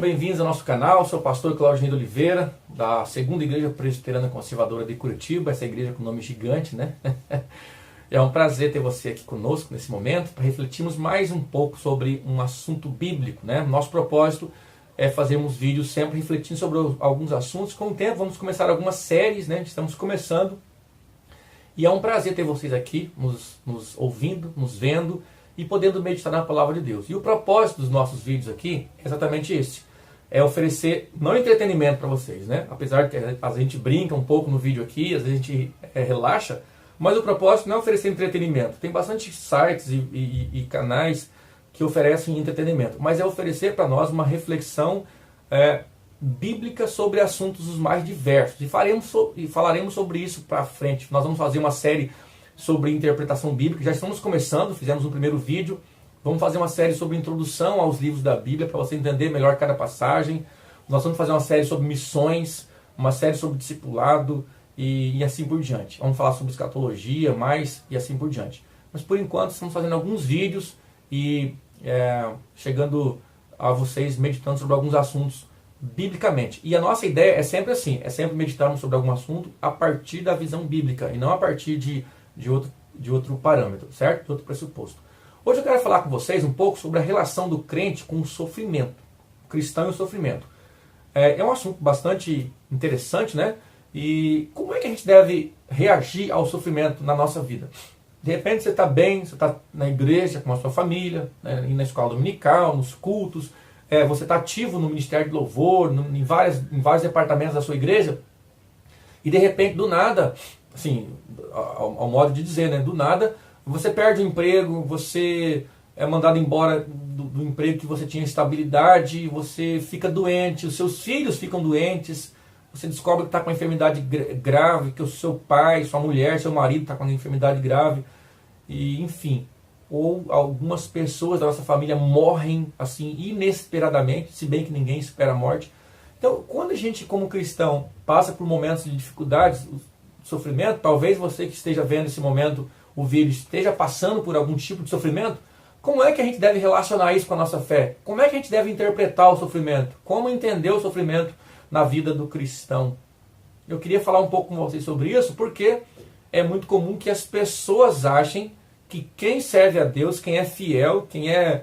bem-vindos ao nosso canal. Sou o pastor Claudinei Oliveira, da Segunda Igreja Presbiteriana Conservadora de Curitiba, essa igreja com nome gigante, né? É um prazer ter você aqui conosco nesse momento, para refletirmos mais um pouco sobre um assunto bíblico, né? Nosso propósito é fazermos vídeos sempre refletindo sobre alguns assuntos. Com o tempo vamos começar algumas séries, né? Estamos começando. E é um prazer ter vocês aqui, nos ouvindo, nos vendo e podendo meditar na palavra de Deus. E o propósito dos nossos vídeos aqui é exatamente esse. É oferecer, não entretenimento para vocês, né? Apesar que a gente brinca um pouco no vídeo aqui, às vezes a gente relaxa, mas o propósito não é oferecer entretenimento. Tem bastante sites e canais que oferecem entretenimento, mas é oferecer para nós uma reflexão bíblica sobre assuntos os mais diversos. E falaremos sobre isso para frente. Nós vamos fazer uma série sobre interpretação bíblica. Já estamos começando, fizemos um primeiro vídeo. Vamos fazer uma série sobre introdução aos livros da Bíblia, para você entender melhor cada passagem. Nós vamos fazer uma série sobre missões, uma série sobre discipulado e assim por diante. Vamos falar sobre escatologia, mais e assim por diante. Mas por enquanto estamos fazendo alguns vídeos e chegando a vocês meditando sobre alguns assuntos biblicamente. E a nossa ideia é sempre assim, é sempre meditarmos sobre algum assunto a partir da visão bíblica e não a partir de outro parâmetro, certo? De outro pressuposto. Hoje eu quero falar com vocês um pouco sobre a relação do crente com o sofrimento, o cristão e o sofrimento. É um assunto bastante interessante, né? E como é que a gente deve reagir ao sofrimento na nossa vida? De repente você está bem, você está na igreja com a sua família, né, na escola dominical, nos cultos, você está ativo no ministério de louvor, em vários departamentos da sua igreja, e de repente, do nada, assim, ao modo de dizer, né, do nada, você perde o emprego, você é mandado embora do emprego que você tinha estabilidade, você fica doente, os seus filhos ficam doentes, você descobre que está com uma enfermidade grave, que o seu pai, sua mulher, seu marido está com uma enfermidade grave, e enfim. Ou algumas pessoas da nossa família morrem assim inesperadamente, se bem que ninguém espera a morte. Então, quando a gente, como cristão, passa por momentos de dificuldades, sofrimento, talvez você que esteja vendo esse momento, o vídeo, esteja passando por algum tipo de sofrimento, como é que a gente deve relacionar isso com a nossa fé? Como é que a gente deve interpretar o sofrimento? Como entender o sofrimento na vida do cristão? Eu queria falar um pouco com vocês sobre isso, porque é muito comum que as pessoas achem que quem serve a Deus, quem é fiel, quem é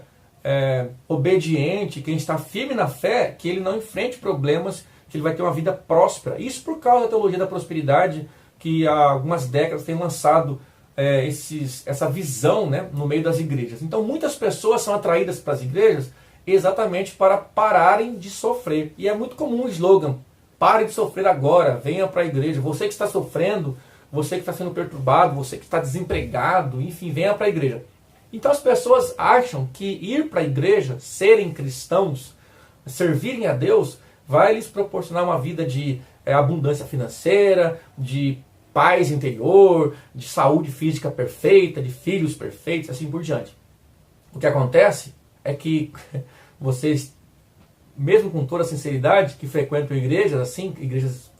obediente, quem está firme na fé, que ele não enfrente problemas, que ele vai ter uma vida próspera. Isso por causa da teologia da prosperidade, que há algumas décadas tem lançado essa visão, né, no meio das igrejas. Então muitas pessoas são atraídas para as igrejas exatamente para pararem de sofrer. E é muito comum o slogan: pare de sofrer agora, venha para a igreja. Você que está sofrendo, você que está sendo perturbado, você que está desempregado, enfim, venha para a igreja. Então as pessoas acham que ir para a igreja, serem cristãos, servirem a Deus, vai lhes proporcionar uma vida de abundância financeira, de paz interior, de saúde física perfeita, de filhos perfeitos, assim por diante. O que acontece é que vocês, mesmo com toda a sinceridade, que frequentam igrejas assim, igrejas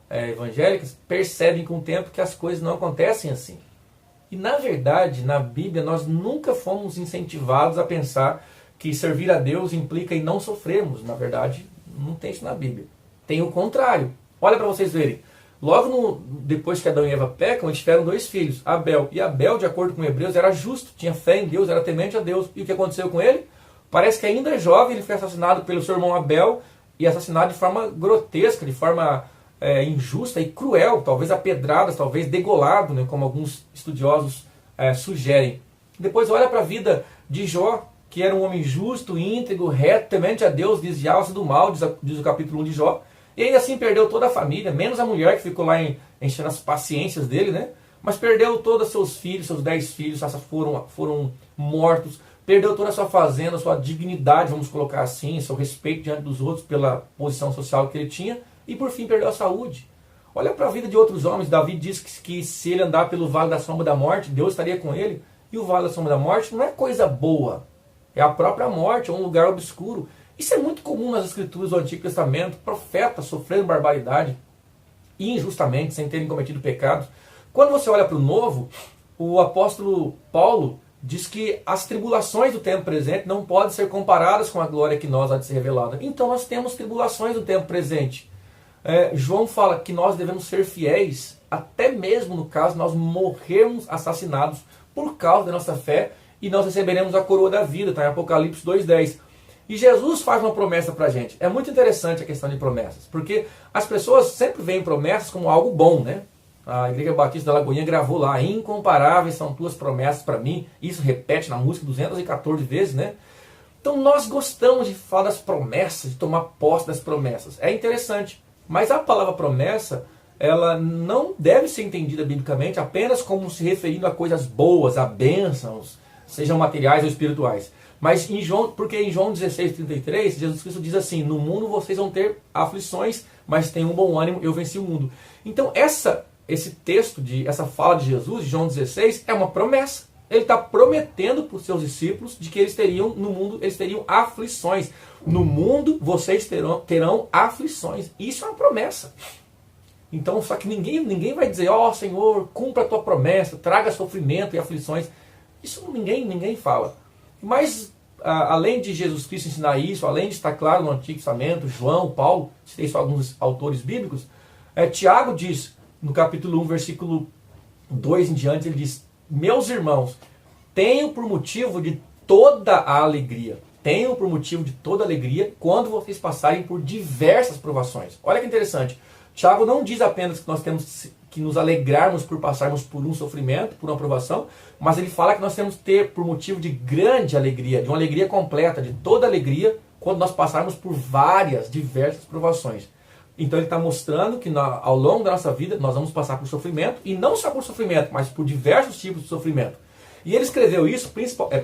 evangélicas, percebem com o tempo que as coisas não acontecem assim. E na verdade, na Bíblia, nós nunca fomos incentivados a pensar que servir a Deus implica em não sofrermos. Na verdade, não tem isso na Bíblia. Tem o contrário. Olha para vocês verem. Logo depois que Adão e Eva pecam, eles tiveram 2 filhos, Abel. E Abel, de acordo com Hebreus, era justo, tinha fé em Deus, era temente a Deus. E o que aconteceu com ele? Parece que ainda é jovem, ele foi assassinado pelo seu irmão Abel, e assassinado de forma grotesca, de forma injusta e cruel, talvez a pedradas, talvez degolado, né, como alguns estudiosos sugerem. Depois olha para a vida de Jó, que era um homem justo, íntegro, reto, temente a Deus, desviava-se do mal, diz o capítulo 1 de Jó, e ainda assim perdeu toda a família, menos a mulher que ficou lá enchendo as paciências dele, né? Mas perdeu todos os seus filhos, seus 10 filhos foram mortos, perdeu toda a sua fazenda, sua dignidade, vamos colocar assim, seu respeito diante dos outros pela posição social que ele tinha, e por fim perdeu a saúde. Olha para a vida de outros homens. Davi diz que se ele andar pelo vale da sombra da morte, Deus estaria com ele. E o vale da sombra da morte não é coisa boa, é a própria morte, é um lugar obscuro. Isso é muito comum nas escrituras do Antigo Testamento, profetas sofrendo barbaridade, injustamente, sem terem cometido pecados. Quando você olha para o Novo, o apóstolo Paulo diz que as tribulações do tempo presente não podem ser comparadas com a glória que nós há de ser revelada. Então nós temos tribulações do tempo presente. João fala que nós devemos ser fiéis, até mesmo no caso de nós morrermos assassinados por causa da nossa fé, e nós receberemos a coroa da vida, está em Apocalipse 2:10. E Jesus faz uma promessa para a gente. É muito interessante a questão de promessas, porque as pessoas sempre veem promessas como algo bom, né? A Igreja Batista da Lagoinha gravou lá: incomparáveis são tuas promessas para mim. Isso repete na música 214 vezes, né? Então nós gostamos de falar das promessas, de tomar posse das promessas. É interessante. Mas a palavra promessa, ela não deve ser entendida biblicamente apenas como se referindo a coisas boas, a bênçãos, sejam materiais ou espirituais. Mas porque em João 16:33, Jesus Cristo diz assim: no mundo vocês vão ter aflições, mas tenham um bom ânimo, eu venci o mundo. Então esse texto, essa fala de Jesus, de João 16, é uma promessa. Ele está prometendo para os seus discípulos de que no mundo eles teriam aflições. No mundo vocês terão aflições. Isso é uma promessa. Então, só que ninguém vai dizer: ó Senhor, cumpra a tua promessa, traga sofrimento e aflições. Isso ninguém fala. Mas, além de Jesus Cristo ensinar isso, além de estar claro no Antigo Testamento, João, Paulo, citei só alguns autores bíblicos, Tiago diz, no capítulo 1, versículo 2 em diante, ele diz: meus irmãos, tenham por motivo de toda a alegria. Tenham por motivo de toda a alegria quando vocês passarem por diversas provações. Olha que interessante. Tiago não diz apenas que nós temos que nos alegrarmos por passarmos por um sofrimento, por uma provação, mas ele fala que nós temos que ter por motivo de grande alegria, de uma alegria completa, de toda alegria, quando nós passarmos por diversas provações. Então ele está mostrando que ao longo da nossa vida nós vamos passar por sofrimento, e não só por sofrimento, mas por diversos tipos de sofrimento. E ele escreveu isso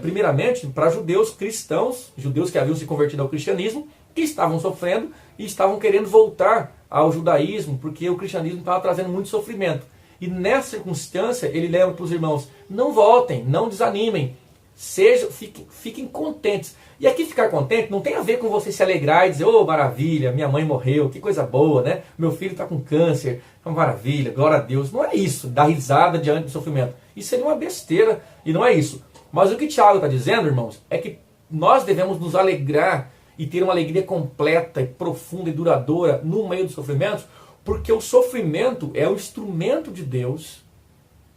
primeiramente para judeus cristãos, judeus que haviam se convertido ao cristianismo, que estavam sofrendo e estavam querendo voltar ao judaísmo, porque o cristianismo estava trazendo muito sofrimento. E nessa circunstância ele leva para os irmãos: não voltem, não desanimem, fiquem contentes. E aqui ficar contente não tem a ver com você se alegrar e dizer: oh, maravilha, minha mãe morreu, que coisa boa, né? Meu filho está com câncer, é uma maravilha, glória a Deus. Não é isso, dar risada diante do sofrimento. Isso seria uma besteira e não é isso. Mas o que Tiago está dizendo, irmãos, é que nós devemos nos alegrar e ter uma alegria completa e profunda e duradoura no meio dos sofrimentos, porque o sofrimento é o instrumento de Deus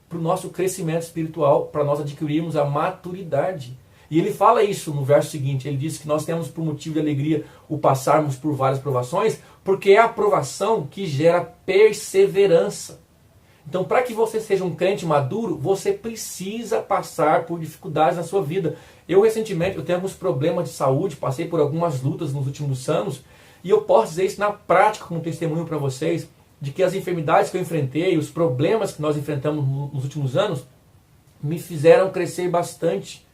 para o nosso crescimento espiritual, para nós adquirirmos a maturidade. E ele fala isso no verso seguinte, ele diz que nós temos por motivo de alegria o passarmos por várias provações, porque é a provação que gera perseverança. Então, para que você seja um crente maduro, você precisa passar por dificuldades na sua vida. Recentemente, eu tenho alguns problemas de saúde, passei por algumas lutas nos últimos anos, e eu posso dizer isso na prática como testemunho para vocês, de que as enfermidades que eu enfrentei, os problemas que nós enfrentamos nos últimos anos, me fizeram crescer bastante.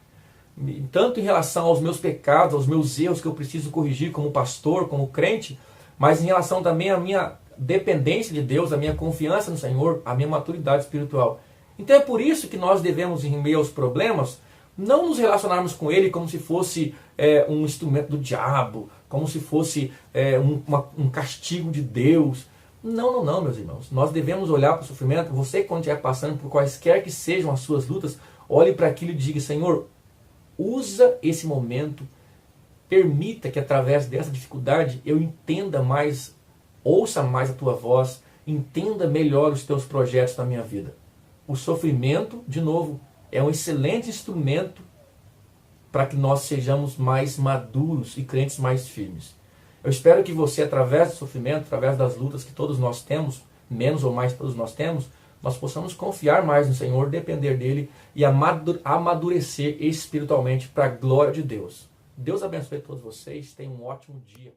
Tanto em relação aos meus pecados, aos meus erros que eu preciso corrigir como pastor, como crente, mas em relação também à minha dependência de Deus, a minha confiança no Senhor, a minha maturidade espiritual. Então é por isso que nós devemos, em meio aos problemas, não nos relacionarmos com Ele como se fosse um instrumento do diabo, como se fosse um castigo de Deus. Não, meus irmãos. Nós devemos olhar para o sofrimento. Você, quando estiver passando por quaisquer que sejam as suas lutas, olhe para aquilo e diga: Senhor, usa esse momento, permita que através dessa dificuldade eu entenda mais, ouça mais a tua voz, entenda melhor os teus projetos na minha vida. O sofrimento, de novo, é um excelente instrumento para que nós sejamos mais maduros e crentes mais firmes. Eu espero que você, através do sofrimento, através das lutas que todos nós temos, menos ou mais todos nós temos, nós possamos confiar mais no Senhor, depender dEle e amadurecer espiritualmente para a glória de Deus. Deus abençoe todos vocês, tenham um ótimo dia.